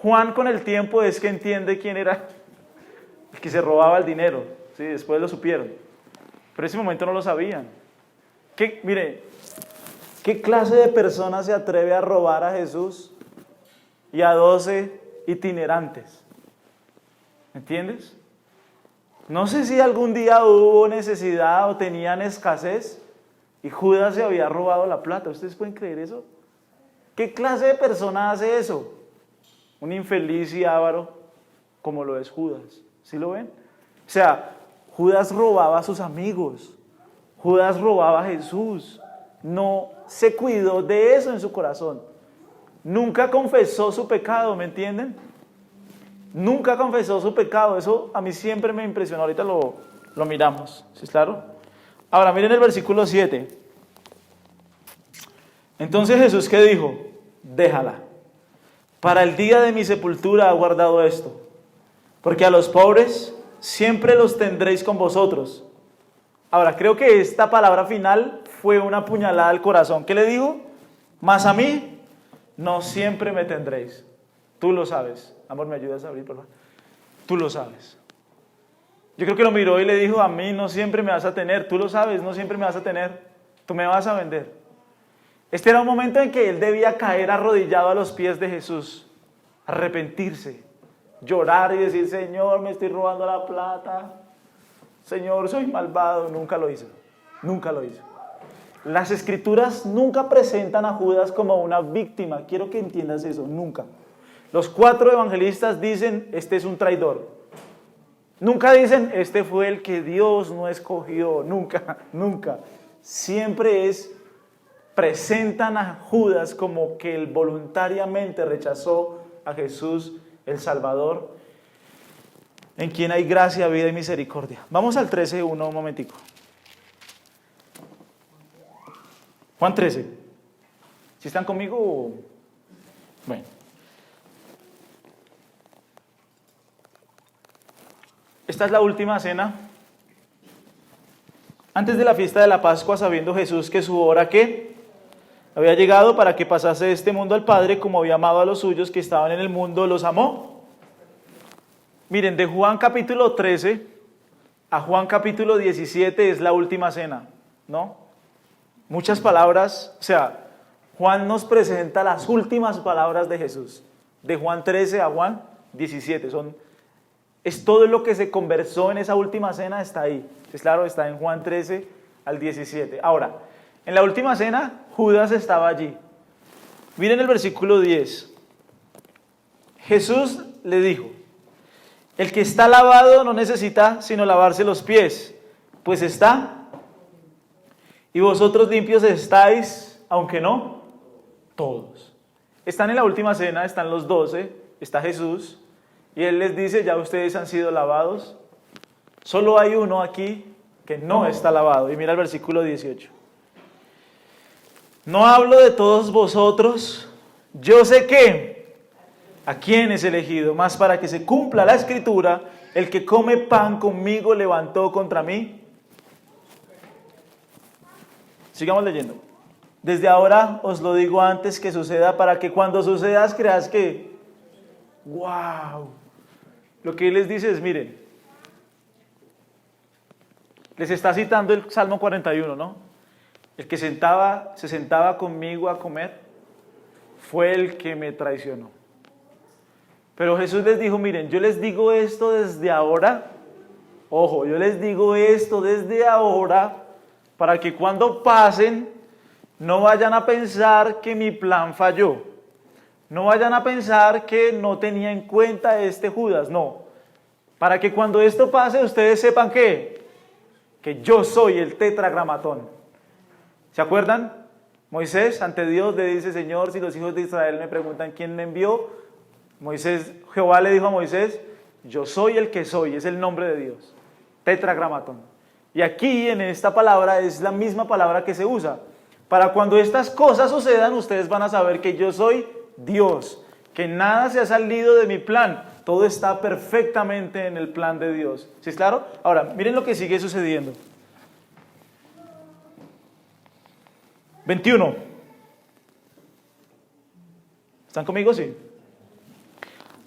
Juan con el tiempo es que entiende quién era el que se robaba el dinero, ¿sí? Después lo supieron, pero en ese momento no lo sabían. Mire, ¿qué clase de persona se atreve a robar a Jesús y a 12 itinerantes? ¿Me entiendes? No sé si algún día hubo necesidad o tenían escasez y Judas se había robado la plata. ¿Ustedes pueden creer eso? ¿Qué clase de persona hace eso? Un infeliz y avaro como lo es Judas. ¿Sí lo ven? O sea, Judas robaba a sus amigos. Judas robaba a Jesús. No se cuidó de eso en su corazón. Nunca confesó su pecado, ¿me entienden? Nunca confesó su pecado. Eso a mí siempre me impresionó. Ahorita lo miramos. ¿Sí es claro? Ahora miren el versículo 7. Entonces Jesús, ¿qué dijo? Déjala. Para el día de mi sepultura ha guardado esto, porque a los pobres siempre los tendréis con vosotros. Ahora, creo que esta palabra final fue una puñalada al corazón. ¿Qué le dijo? Mas a mí no siempre me tendréis. Tú lo sabes. Amor, ¿me ayudas a abrir, por favor? Tú lo sabes. Yo creo que lo miró y le dijo, a mí no siempre me vas a tener. Tú lo sabes, no siempre me vas a tener. Tú me vas a vender. Este era un momento en que él debía caer arrodillado a los pies de Jesús, arrepentirse, llorar y decir, Señor, me estoy robando la plata, Señor, soy malvado. Nunca lo hizo, nunca lo hizo. Las Escrituras nunca presentan a Judas como una víctima, quiero que entiendas eso, nunca. Los 4 evangelistas dicen, este es un traidor. Nunca dicen, este fue el que Dios no escogió, nunca, nunca. Siempre presentan a Judas como que él voluntariamente rechazó a Jesús el Salvador, en quien hay gracia, vida y misericordia. Vamos al 13:1 un momentico. Juan 13. ¿Sí están conmigo? Bueno. Esta es la última cena. Antes de la fiesta de la Pascua, sabiendo Jesús que su hora, ¿qué? Había llegado para que pasase de este mundo al Padre, como había amado a los suyos que estaban en el mundo, los amó. Miren, de Juan capítulo 13 a Juan capítulo 17 es la última cena, ¿no? Muchas palabras, o sea, Juan nos presenta las últimas palabras de Jesús. De Juan 13 a Juan 17. Es todo lo que se conversó en esa última cena, está ahí. Es claro, está en Juan 13 al 17. Ahora, en la última cena, Judas estaba allí. Miren el versículo 10. Jesús le dijo: el que está lavado no necesita sino lavarse los pies, pues está. Y vosotros limpios estáis, aunque no todos. Están en la última cena, están los 12, está Jesús, y Él les dice: ya ustedes han sido lavados. Solo hay uno aquí que no está lavado. Y mira el versículo 18. No hablo de todos vosotros, yo sé que a quién es elegido, mas para que se cumpla la escritura, el que come pan conmigo levantó contra mí. Sigamos leyendo. Desde ahora os lo digo antes que suceda, para que cuando suceda creas que, wow. Lo que Él les dice es, miren, les está citando el Salmo 41, ¿no? El que se sentaba conmigo a comer fue el que me traicionó. Pero Jesús les dijo: miren, yo les digo esto desde ahora. Ojo, yo les digo esto desde ahora para que cuando pasen no vayan a pensar que mi plan falló. No vayan a pensar que no tenía en cuenta este Judas. No. Para que cuando esto pase ustedes sepan que yo soy el tetragramatón. ¿Se acuerdan? Moisés ante Dios le dice: Señor, si los hijos de Israel me preguntan quién me envió, Jehová le dijo a Moisés: yo soy el que soy, es el nombre de Dios, tetragramatón. Y aquí en esta palabra es la misma palabra que se usa. Para cuando estas cosas sucedan, ustedes van a saber que yo soy Dios, que nada se ha salido de mi plan, todo está perfectamente en el plan de Dios. ¿Sí es claro? Ahora, miren lo que sigue sucediendo. 21. ¿Están conmigo? Sí.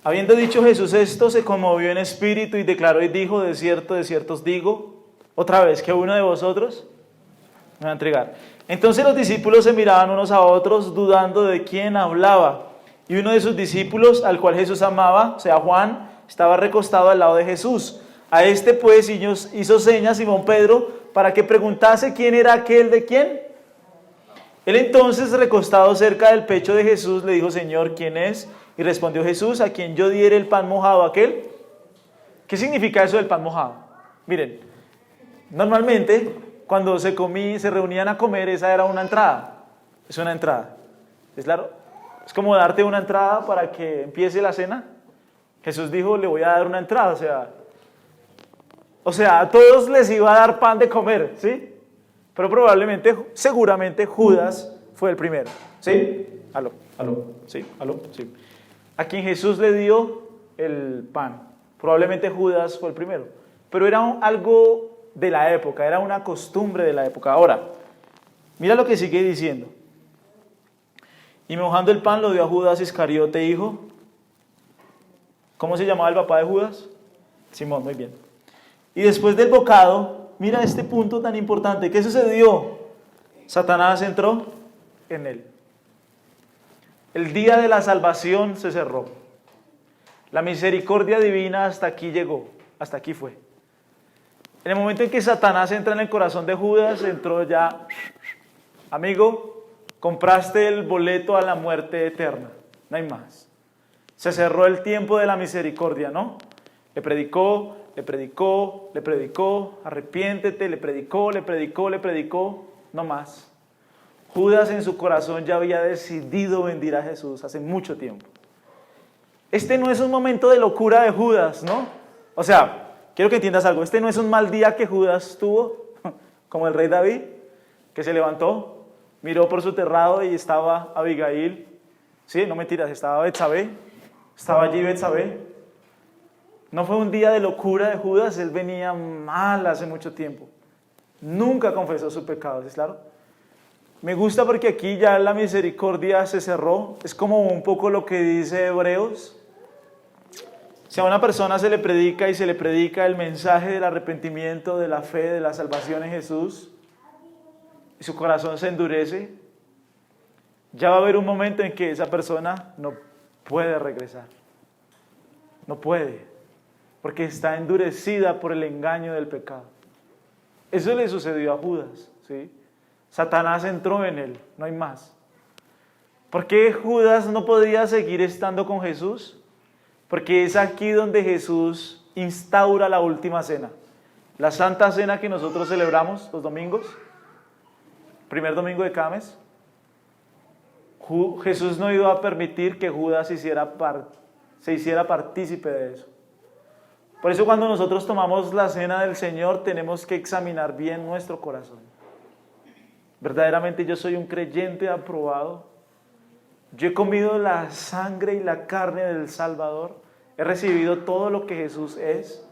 Habiendo dicho Jesús esto, se conmovió en espíritu y declaró y dijo: de cierto os digo, otra vez, que uno de vosotros me va a entregar. Entonces los discípulos se miraban unos a otros, dudando de quién hablaba. Y uno de sus discípulos, al cual Jesús amaba, o sea, Juan, estaba recostado al lado de Jesús. A este pues hizo señas Simón Pedro para que preguntase quién era aquel de quién. Él entonces, recostado cerca del pecho de Jesús, le dijo: Señor, ¿quién es? Y respondió Jesús: a quien yo diere el pan mojado aquel. ¿Qué significa eso del pan mojado? Miren, normalmente cuando se reunían a comer, esa era una entrada. Es una entrada. ¿Es claro? Es como darte una entrada para que empiece la cena. Jesús dijo: le voy a dar una entrada. O sea, a todos les iba a dar pan de comer, ¿sí? Pero seguramente Judas fue el primero. ¿Sí? Aló, ¿sí? Aló, sí. A quien Jesús le dio el pan. Probablemente Judas fue el primero. Pero era algo de la época, era una costumbre de la época. Ahora, mira lo que sigue diciendo. Y mojando el pan lo dio a Judas Iscariote, hijo. ¿Cómo se llamaba el papá de Judas? Simón, muy bien. Y después del bocado, mira este punto tan importante. ¿Qué sucedió? Satanás entró en él. El día de la salvación se cerró. La misericordia divina hasta aquí llegó, hasta aquí fue. En el momento en que Satanás entra en el corazón de Judas, entró ya: amigo, compraste el boleto a la muerte eterna, no hay más. Se cerró el tiempo de la misericordia, ¿no? Le predicó, arrepiéntete, le predicó, no más. Judas en su corazón ya había decidido vendir a Jesús hace mucho tiempo. Este no es un momento de locura de Judas, ¿no? O sea, quiero que entiendas algo. Este no es un mal día que Judas tuvo, como el rey David, que se levantó, miró por su terrado y estaba Abigail. Sí, no mentiras, estaba Betsabé. Estaba allí Betsabé. No fue un día de locura de Judas, él venía mal hace mucho tiempo. Nunca confesó su pecado, ¿es claro? Me gusta porque aquí ya la misericordia se cerró. Es como un poco lo que dice Hebreos. Si a una persona se le predica el mensaje del arrepentimiento, de la fe, de la salvación en Jesús, y su corazón se endurece, ya va a haber un momento en que esa persona no puede regresar. No puede, porque está endurecida por el engaño del pecado. Eso le sucedió a Judas, ¿sí? Satanás entró en él, no hay más. ¿Por qué Judas no podía seguir estando con Jesús? Porque es aquí donde Jesús instaura la última cena. La Santa Cena que nosotros celebramos los domingos, primer domingo de cada mes. Jesús no iba a permitir que Judas se hiciera partícipe de eso. Por eso cuando nosotros tomamos la cena del Señor tenemos que examinar bien nuestro corazón. ¿Verdaderamente yo soy un creyente aprobado? ¿Yo he comido la sangre y la carne del Salvador? ¿He recibido todo lo que Jesús es?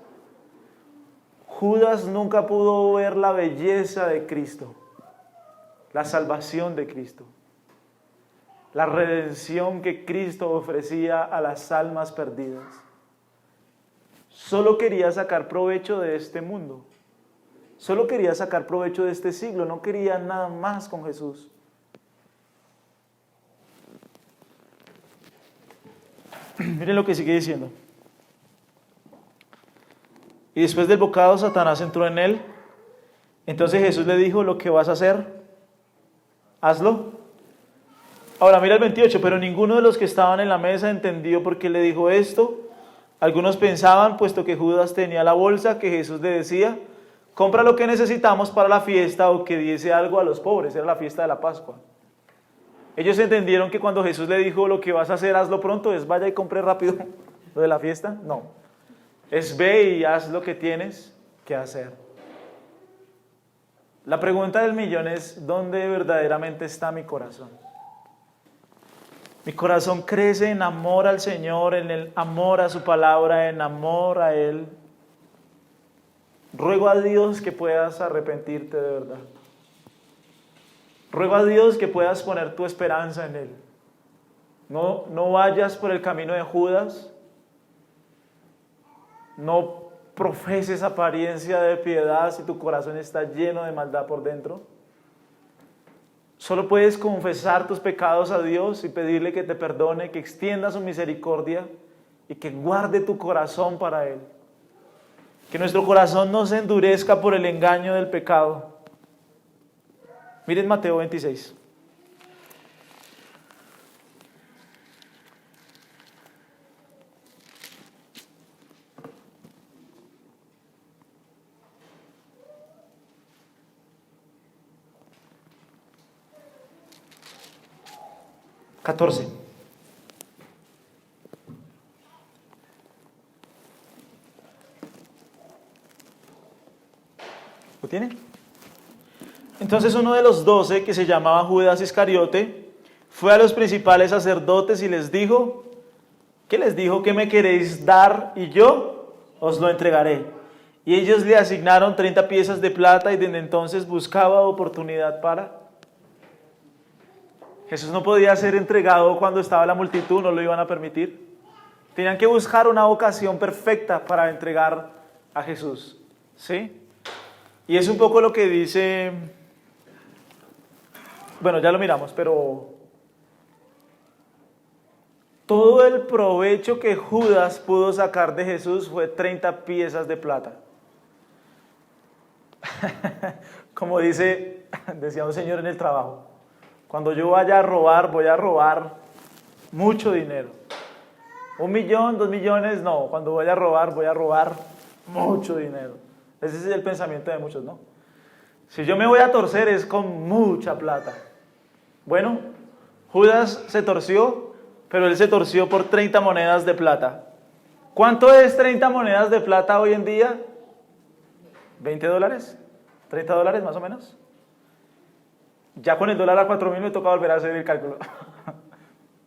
Judas nunca pudo ver la belleza de Cristo, la salvación de Cristo, la redención que Cristo ofrecía a las almas perdidas. Solo quería sacar provecho de este mundo. Solo quería sacar provecho de este siglo. No quería nada más con Jesús. Miren lo que sigue diciendo. Y después del bocado, Satanás entró en él. Entonces Jesús le dijo: lo que vas a hacer, hazlo. Ahora mira el 28. Pero ninguno de los que estaban en la mesa entendió por qué le dijo esto. Algunos pensaban, puesto que Judas tenía la bolsa, que Jesús le decía: compra lo que necesitamos para la fiesta, o que diese algo a los pobres. Era la fiesta de la Pascua. Ellos entendieron que cuando Jesús le dijo: lo que vas a hacer, hazlo pronto, es vaya y compre rápido lo de la fiesta. No, es ve y haz lo que tienes que hacer. La pregunta del millón es: ¿dónde verdaderamente está mi corazón? Mi corazón crece en amor al Señor, en el amor a su palabra, en amor a Él. Ruego a Dios que puedas arrepentirte de verdad. Ruego a Dios que puedas poner tu esperanza en Él. No vayas por el camino de Judas. No profeses apariencia de piedad si tu corazón está lleno de maldad por dentro. Solo puedes confesar tus pecados a Dios y pedirle que te perdone, que extienda su misericordia y que guarde tu corazón para Él. Que nuestro corazón no se endurezca por el engaño del pecado. Miren Mateo 26. ¿Lo tiene? Entonces uno de los 12, que se llamaba Judas Iscariote, fue a los principales sacerdotes y les dijo, ¿qué les dijo? ¿Qué me queréis dar y yo os lo entregaré? Y ellos le asignaron 30 piezas de plata y desde entonces buscaba oportunidad para... Jesús no podía ser entregado cuando estaba la multitud, no lo iban a permitir. Tenían que buscar una ocasión perfecta para entregar a Jesús, ¿sí? Y es un poco lo que dice, bueno, ya lo miramos, pero todo el provecho que Judas pudo sacar de Jesús fue 30 piezas de plata. Como decía un señor en el trabajo, cuando yo vaya a robar, voy a robar mucho dinero. 1 millón, 2 millones, no. Cuando voy a robar mucho dinero. Ese es el pensamiento de muchos, ¿no? Si yo me voy a torcer es con mucha plata. Bueno, Judas se torció, pero él se torció por 30 monedas de plata. ¿Cuánto es 30 monedas de plata hoy en día? ¿20 dólares? ¿30 dólares más o menos? Ya con el dólar a 4.000 me toca volver a hacer el cálculo.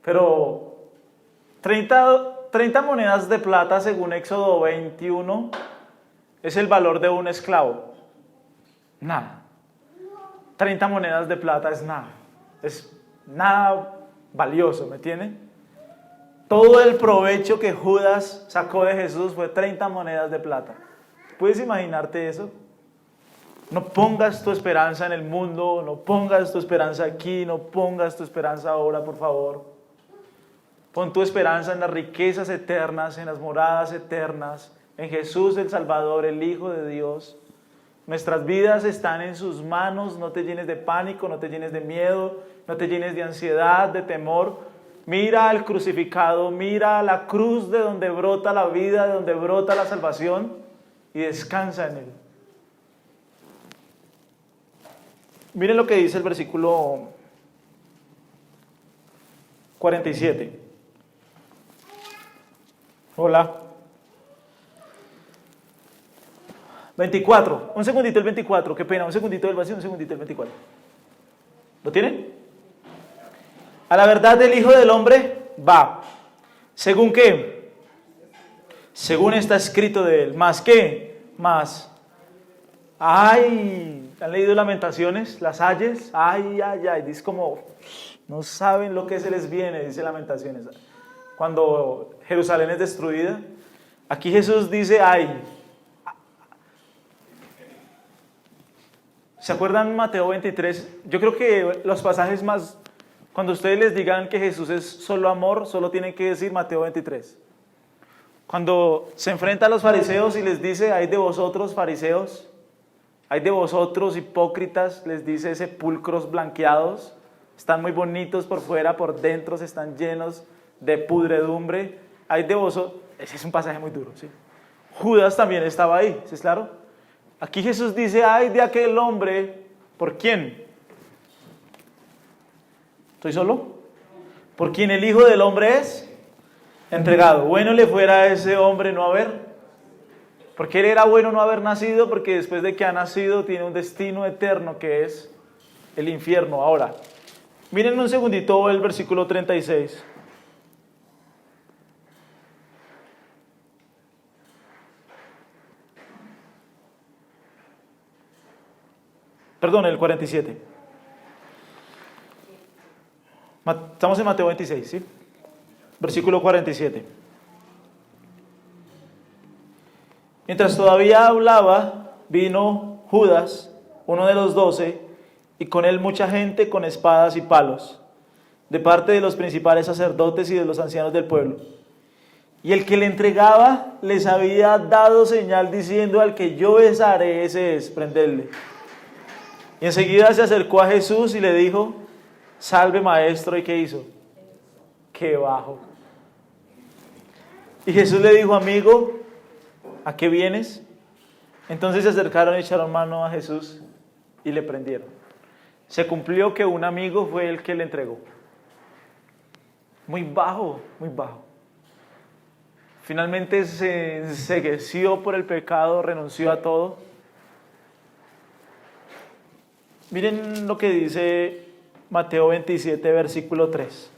Pero 30 monedas de plata según Éxodo 21 es el valor de un esclavo. Nada. 30 monedas de plata es nada. Es nada valioso, ¿me entienden? Todo el provecho que Judas sacó de Jesús fue 30 monedas de plata. ¿Puedes imaginarte eso? No pongas tu esperanza en el mundo, no pongas tu esperanza aquí, no pongas tu esperanza ahora, por favor. Pon tu esperanza en las riquezas eternas, en las moradas eternas, en Jesús el Salvador, el Hijo de Dios. Nuestras vidas están en sus manos. No te llenes de pánico, no te llenes de miedo, no te llenes de ansiedad, de temor. Mira al crucificado, mira a la cruz de donde brota la vida, de donde brota la salvación, y descansa en Él. Miren lo que dice el versículo 47. Hola. 24. Un segundito el 24. Qué pena. Un segundito del vacío, un segundito el 24. ¿Lo tienen? A la verdad del Hijo del Hombre va. ¿Según qué? Según está escrito de Él. ¿Más qué? Más. Ay, ¿han leído Lamentaciones? Las ayes. Ay, ay, ay. Dice como, no saben lo que se les viene, dice Lamentaciones. Cuando Jerusalén es destruida. Aquí Jesús dice, ay. ¿Se acuerdan Mateo 23? Yo creo que los pasajes más, cuando ustedes les digan que Jesús es solo amor, solo tienen que decir Mateo 23. Cuando se enfrenta a los fariseos y les dice, ay de vosotros fariseos, ay de vosotros hipócritas, les dice sepulcros blanqueados, están muy bonitos por fuera, por dentro se están llenos de pudredumbre, ay de vosotros, ese es un pasaje muy duro, ¿sí? Judas también estaba ahí, ¿sí es claro? Aquí Jesús dice, ay de aquel hombre, ¿por quién? ¿Estoy solo? Por quien el Hijo del Hombre es entregado. Bueno le fuera a ese hombre no haber. Porque él era bueno no haber nacido, porque después de que ha nacido tiene un destino eterno que es el infierno. Ahora, miren un segundito el versículo 36. Perdón, el 47. Estamos en Mateo 26, ¿sí? Versículo 47. Mientras todavía hablaba, vino Judas, uno de los 12, y con él mucha gente con espadas y palos, de parte de los principales sacerdotes y de los ancianos del pueblo. Y el que le entregaba les había dado señal diciendo, al que yo besaré, ese es, prendedle. Y enseguida se acercó a Jesús y le dijo, salve maestro, ¿y qué hizo? ¡Qué bajo! Y Jesús le dijo, amigo, ¿a qué vienes? Entonces se acercaron y echaron mano a Jesús y le prendieron. Se cumplió que un amigo fue el que le entregó. Muy bajo, muy bajo. Finalmente se encegueció por el pecado, renunció a todo. Miren lo que dice Mateo 27, versículo 3.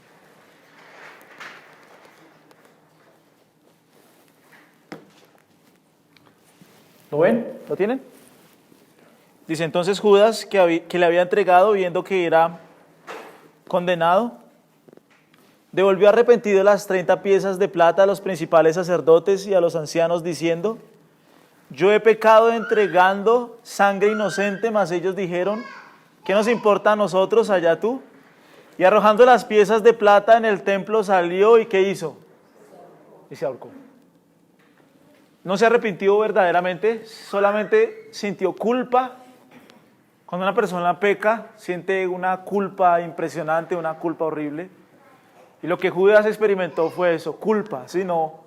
¿Lo ven? ¿Lo tienen? Dice, entonces Judas, que le había entregado, viendo que era condenado, devolvió arrepentido las 30 piezas de plata a los principales sacerdotes y a los ancianos, diciendo, yo he pecado entregando sangre inocente, mas ellos dijeron, ¿qué nos importa a nosotros, allá tú? Y arrojando las piezas de plata en el templo salió, ¿y qué hizo? Y se ahorcó. No se arrepintió verdaderamente, solamente sintió culpa. Cuando una persona peca, siente una culpa impresionante, una culpa horrible. Y lo que Judas experimentó fue eso, culpa. Si no,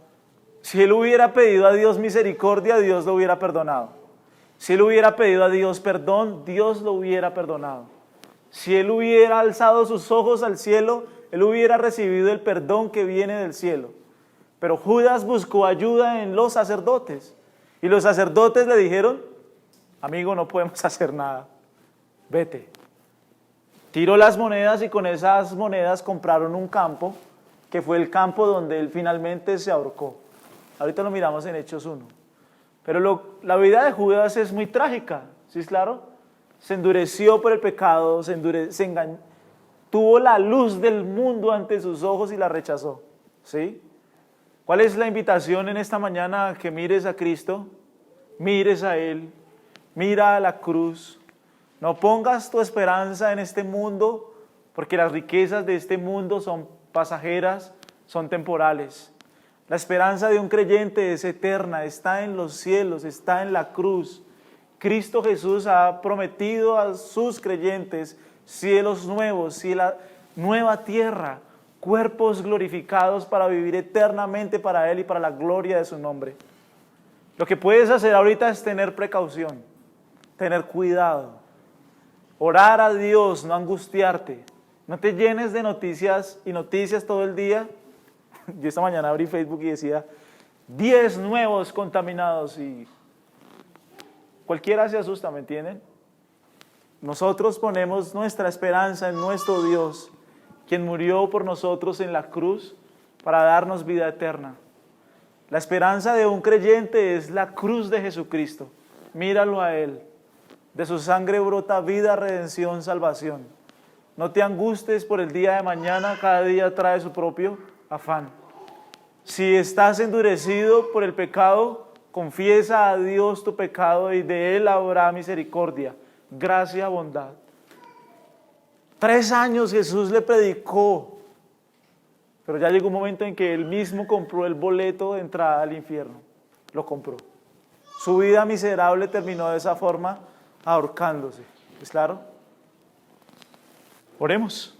si él hubiera pedido a Dios misericordia, Dios lo hubiera perdonado. Si él hubiera pedido a Dios perdón, Dios lo hubiera perdonado. Si él hubiera alzado sus ojos al cielo, él hubiera recibido el perdón que viene del cielo. Pero Judas buscó ayuda en los sacerdotes. Y los sacerdotes le dijeron, amigo, no podemos hacer nada. Vete. Tiró las monedas y con esas monedas compraron un campo, que fue el campo donde él finalmente se ahorcó. Ahorita lo miramos en Hechos 1. Pero la vida de Judas es muy trágica, ¿sí es claro? Se endureció por el pecado, se engañó, tuvo la luz del mundo ante sus ojos y la rechazó, ¿sí? ¿Cuál es la invitación en esta mañana? Que mires a Cristo, mires a Él, mira a la cruz. No pongas tu esperanza en este mundo, porque las riquezas de este mundo son pasajeras, son temporales. La esperanza de un creyente es eterna, está en los cielos, está en la cruz. Cristo Jesús ha prometido a sus creyentes cielos nuevos, nueva tierra, cuerpos glorificados para vivir eternamente para Él y para la gloria de su nombre. Lo que puedes hacer ahorita es tener precaución, tener cuidado, orar a Dios, no angustiarte. No te llenes de noticias y noticias todo el día. Yo esta mañana abrí Facebook y decía 10 nuevos contaminados y cualquiera se asusta, ¿me entienden? Nosotros ponemos nuestra esperanza en nuestro Dios, quien murió por nosotros en la cruz para darnos vida eterna. La esperanza de un creyente es la cruz de Jesucristo. Míralo a Él. De su sangre brota vida, redención, salvación. No te angusties por el día de mañana, cada día trae su propio afán. Si estás endurecido por el pecado, confiesa a Dios tu pecado y de Él habrá misericordia, gracia, bondad. 3 años Jesús le predicó, pero ya llegó un momento en que Él mismo compró el boleto de entrada al infierno. Lo compró. Su vida miserable terminó de esa forma, ahorcándose. ¿Es claro? Oremos.